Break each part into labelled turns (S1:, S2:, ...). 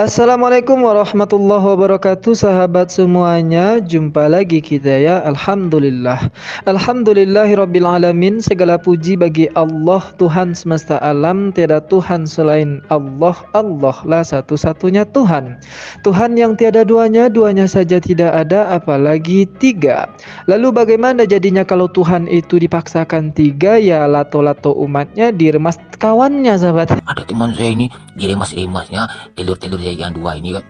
S1: Assalamualaikum warahmatullahi wabarakatuh, sahabat semuanya. Jumpa lagi kita ya. Alhamdulillah. Alhamdulillahirabbil alamin. Segala puji bagi Allah Tuhan semesta alam. Tiada Tuhan selain Allah. Allah lah satu-satunya Tuhan. Tuhan yang tiada duanya, duanya saja tidak ada, apalagi tiga. Lalu bagaimana jadinya kalau Tuhan itu dipaksakan tiga? Ya lato-lato umatnya diremas kawannya, sahabat.
S2: Ada teman saya ini diremas-remasnya telur-telur saya yang dua ini kan.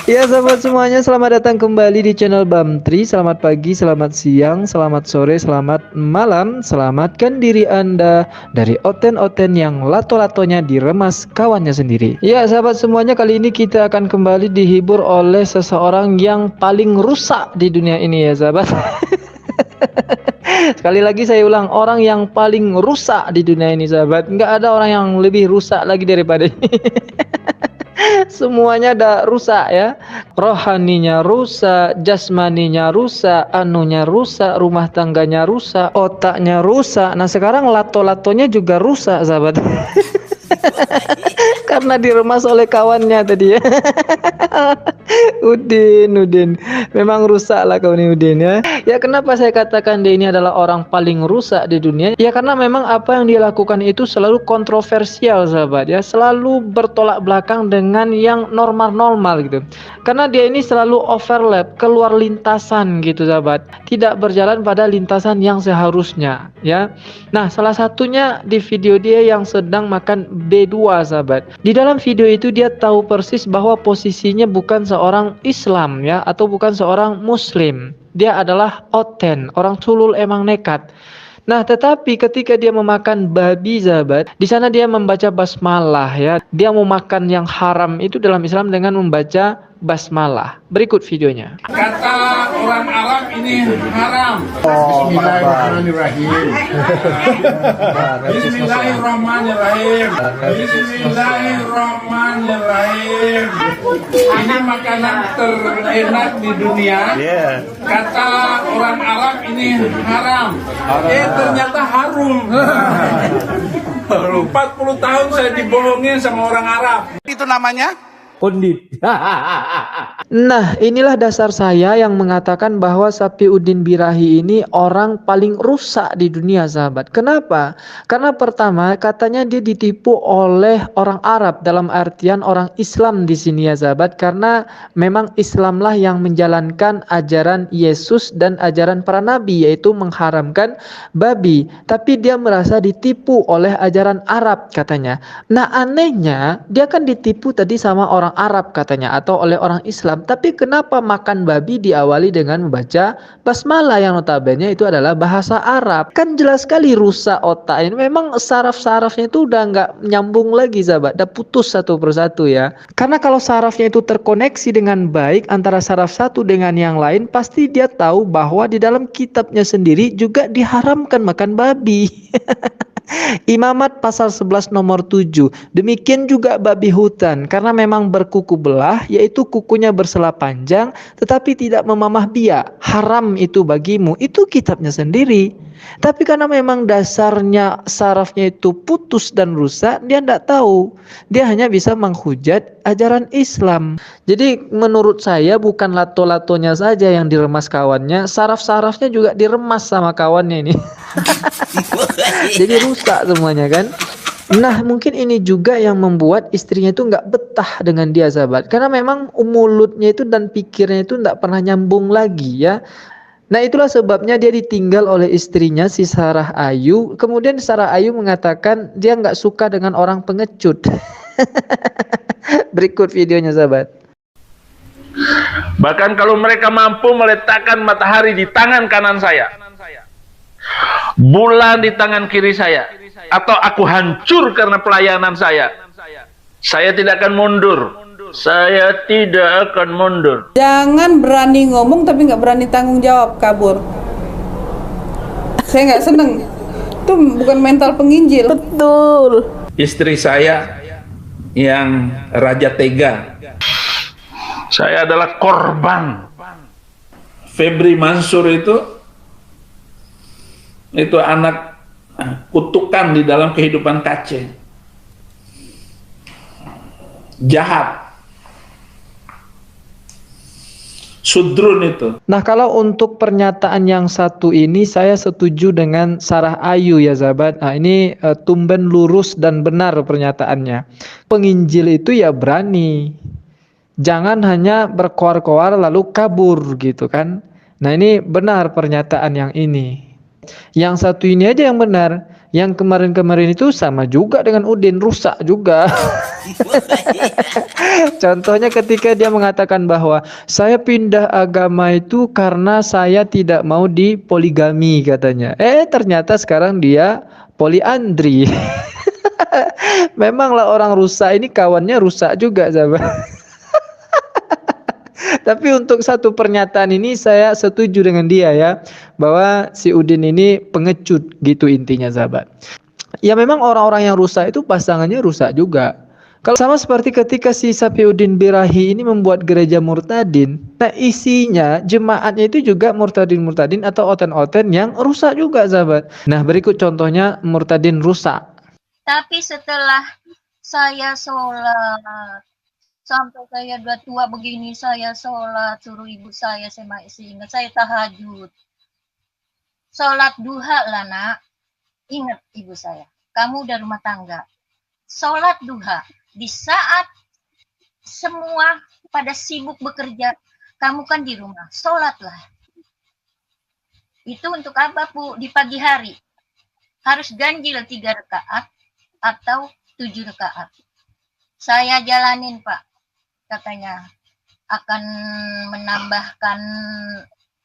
S1: Ya sahabat semuanya, selamat datang kembali di channel Bamtri. Selamat pagi, selamat siang, selamat sore, selamat malam. Selamatkan diri Anda dari oten-oten yang lato-latonya diremas kawannya sendiri. Ya sahabat semuanya, kali ini kita akan kembali dihibur oleh seseorang yang paling rusak di dunia ini ya sahabat. Sekali lagi saya ulang, orang yang paling rusak di dunia ini sahabat. Nggak ada orang yang lebih rusak lagi daripada ini. Semuanya ada rusak ya. Rohaninya rusak, jasmaninya rusak, anunya rusak, rumah tangganya rusak, otaknya rusak. Nah sekarang lato-latonya juga rusak sahabat. Karena diremas oleh kawannya tadi ya. Udin memang rusak lah kau ini Udin ya. Ya kenapa saya katakan dia ini adalah orang paling rusak di dunia? Ya karena memang apa yang dia lakukan itu selalu kontroversial sahabat ya, selalu bertolak belakang dengan yang normal-normal gitu. Karena dia ini selalu overlap, keluar lintasan gitu sahabat, tidak berjalan pada lintasan yang seharusnya ya. Nah salah satunya di video dia yang sedang makan B2 sahabat. Di dalam video itu dia tahu persis bahwa posisinya bukan seorang Islam ya, atau bukan seorang Muslim. Dia adalah oten, orang culul emang nekat. Nah, tetapi ketika dia memakan babi sahabat, di sana dia membaca basmalah ya. Dia mau makan yang haram itu dalam Islam dengan membaca basmalah. Berikut videonya.
S3: Kata orang Arab ini haram. Bismillahirrahmanirrahim. Bismillahirrahmanirrahim. Bismillahirrahmanirrahim. Ini makanan terenak di dunia. Kata orang Arab ini haram. Ternyata harum. 40 tahun saya dibohongin sama orang Arab. Itu namanya
S4: Pundit.
S1: Nah, inilah dasar saya yang mengatakan bahwa Sapiuddin Birahi ini orang paling rusak di dunia, sahabat. Kenapa? Karena pertama, katanya dia ditipu oleh orang Arab, dalam artian orang Islam di sini ya, sahabat. Karena memang Islamlah yang menjalankan ajaran Yesus dan ajaran para nabi, yaitu mengharamkan babi. Tapi dia merasa ditipu oleh ajaran Arab katanya. Nah, anehnya dia kan ditipu tadi sama orang Arab katanya, atau oleh orang Islam. Tapi kenapa makan babi diawali dengan membaca basmalah yang notabene itu adalah bahasa Arab? Kan jelas sekali rusak otak ini. Memang saraf-sarafnya itu udah nggak nyambung lagi sahabat, udah putus satu persatu ya. Karena kalau sarafnya itu terkoneksi dengan baik antara saraf satu dengan yang lain, pasti dia tahu bahwa di dalam kitabnya sendiri juga diharamkan makan babi. Imamat pasal 11 nomor 7. Demikian juga babi hutan, karena memang berkuku belah, yaitu kukunya bersela panjang tetapi tidak memamah biak. Haram itu bagimu. Itu kitabnya sendiri. Tapi karena memang dasarnya sarafnya itu putus dan rusak, dia tidak tahu. Dia hanya bisa menghujat ajaran Islam. Jadi menurut saya bukan lato-latonya saja yang diremas kawannya, saraf-sarafnya juga diremas sama kawannya ini. Jadi rusak semuanya kan. Nah mungkin ini juga yang membuat istrinya itu nggak betah dengan dia sahabat, karena memang mulutnya itu dan pikirnya itu nggak pernah nyambung lagi ya. Nah itulah sebabnya dia ditinggal oleh istrinya si Sarah Ayu. Kemudian Sarah Ayu mengatakan dia nggak suka dengan orang pengecut. Berikut videonya sahabat.
S3: Bahkan kalau mereka mampu meletakkan matahari di tangan kanan saya, bulan di tangan kiri saya, atau aku hancur karena pelayanan saya tidak akan mundur. Saya tidak akan mundur.
S5: Jangan berani ngomong tapi nggak berani tanggung jawab, kabur. Saya nggak seneng. Itu bukan mental penginjil.
S6: Betul.
S3: Istri saya yang raja tega. Saya adalah korban. Febri Mansur itu anak kutukan di dalam kehidupan Kaceh. jahat. Sudrun itu.
S1: Nah, kalau untuk pernyataan yang satu ini saya setuju dengan Sarah Ayu ya sahabat. Nah, ini tumben lurus dan benar pernyataannya. Penginjil itu ya berani. Jangan hanya berkoar-koar lalu kabur gitu kan. Nah, ini benar pernyataan yang ini. Yang satu ini aja yang benar. Yang kemarin-kemarin itu sama juga dengan Udin, rusak juga. Contohnya ketika dia mengatakan bahwa saya pindah agama itu karena saya tidak mau dipoligami katanya. Ternyata sekarang dia poliandri. Memanglah orang rusak ini kawannya rusak juga sahabat. Tapi untuk satu pernyataan ini saya setuju dengan dia ya, bahwa si Udin ini pengecut gitu intinya sahabat. Ya memang orang-orang yang rusak itu pasangannya rusak juga. Kalau sama seperti ketika si Sapiuddin Birahi ini membuat gereja murtadin, nah isinya jemaatnya itu juga murtadin-murtadin atau oten-oten yang rusak juga sahabat. Nah berikut contohnya murtadin rusak.
S4: Tapi setelah saya sholat, sampai saya udah tua begini, saya sholat, suruh ibu saya sama sehingga saya tahajud. Sholat duha lah nak. Ingat ibu saya, kamu udah rumah tangga. Sholat duha. Di saat semua pada sibuk bekerja, kamu kan di rumah. Sholatlah. Itu untuk apa Bu? Di pagi hari. Harus ganjil 3 rakaat atau 7 rakaat. Saya jalanin Pak. Katanya akan menambahkan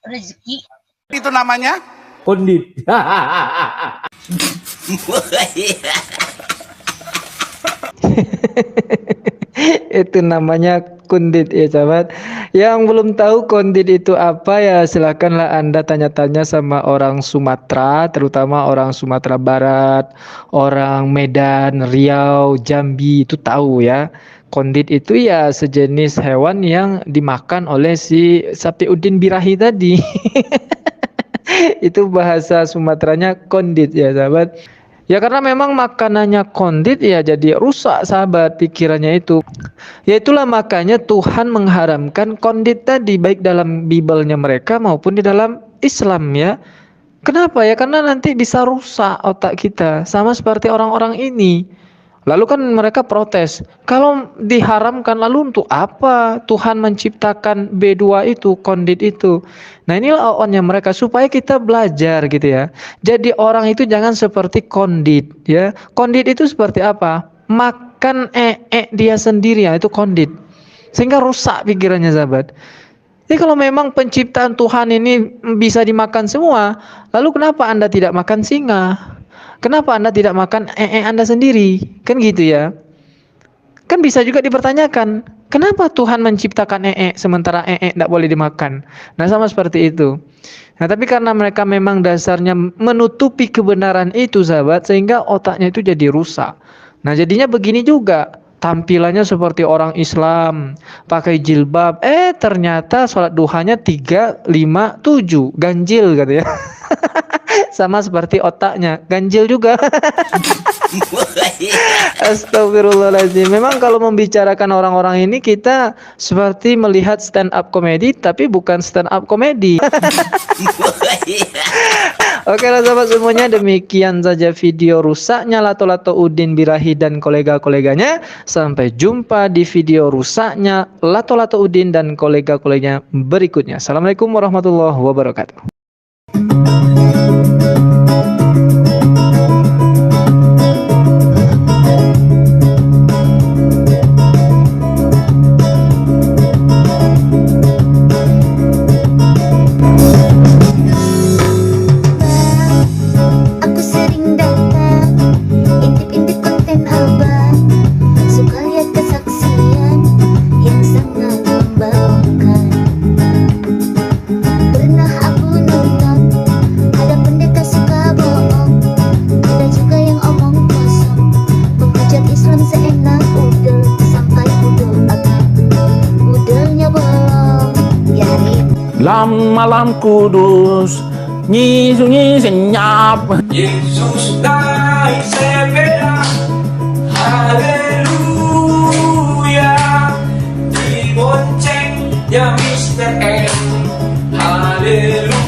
S4: rezeki.
S6: Itu namanya
S7: Kondit.
S1: Itu namanya kondit ya sahabat. Yang belum tahu kondit itu apa ya silakanlah Anda tanya-tanya sama orang Sumatera, terutama orang Sumatera Barat, orang Medan, Riau, Jambi itu tahu ya. Kondit itu ya sejenis hewan yang dimakan oleh si Sapiuddin Birahi tadi. Itu bahasa Sumateranya kondit ya sahabat. Ya karena memang makanannya kondit ya jadi rusak sahabat pikirannya itu. Ya itulah makanya Tuhan mengharamkan kondit tadi baik dalam Bible-nya mereka maupun di dalam Islam ya. Kenapa ya? Karena nanti bisa rusak otak kita sama seperti orang-orang ini. Lalu kan mereka protes, kalau diharamkan lalu untuk apa Tuhan menciptakan B2 itu, kondit itu. Nah inilah awalnya mereka supaya kita belajar gitu ya. Jadi orang itu jangan seperti kondit ya. Kondit itu seperti apa? Makan dia sendiri ya, itu kondit. Sehingga rusak pikirannya sahabat. Jadi kalau memang penciptaan Tuhan ini bisa dimakan semua, lalu kenapa Anda tidak makan singa? Kenapa Anda tidak makan Anda sendiri? Kan gitu ya. Kan bisa juga dipertanyakan, kenapa Tuhan menciptakan sementara tidak boleh dimakan? Nah sama seperti itu. Nah tapi karena mereka memang dasarnya menutupi kebenaran itu sahabat, sehingga otaknya itu jadi rusak. Nah jadinya begini juga. Tampilannya seperti orang Islam, pakai jilbab, ternyata sholat duhanya 3, 5, 7, ganjil katanya. Sama seperti otaknya, ganjil juga. Astagfirullahaladzim. Memang kalau membicarakan orang-orang ini kita seperti melihat stand up komedi, tapi bukan stand up komedi. Oke lah sahabat semuanya, demikian saja video rusaknya Lato-Lato Udin Birahi dan kolega-koleganya. Sampai jumpa di video rusaknya Lato-Lato Udin dan kolega-koleganya berikutnya. Assalamualaikum warahmatullahi wabarakatuh.
S7: Malam kudus, nyi senyap.
S8: Yesus naik sepeda, haleluya.
S6: Ya Mr. M, haleluya.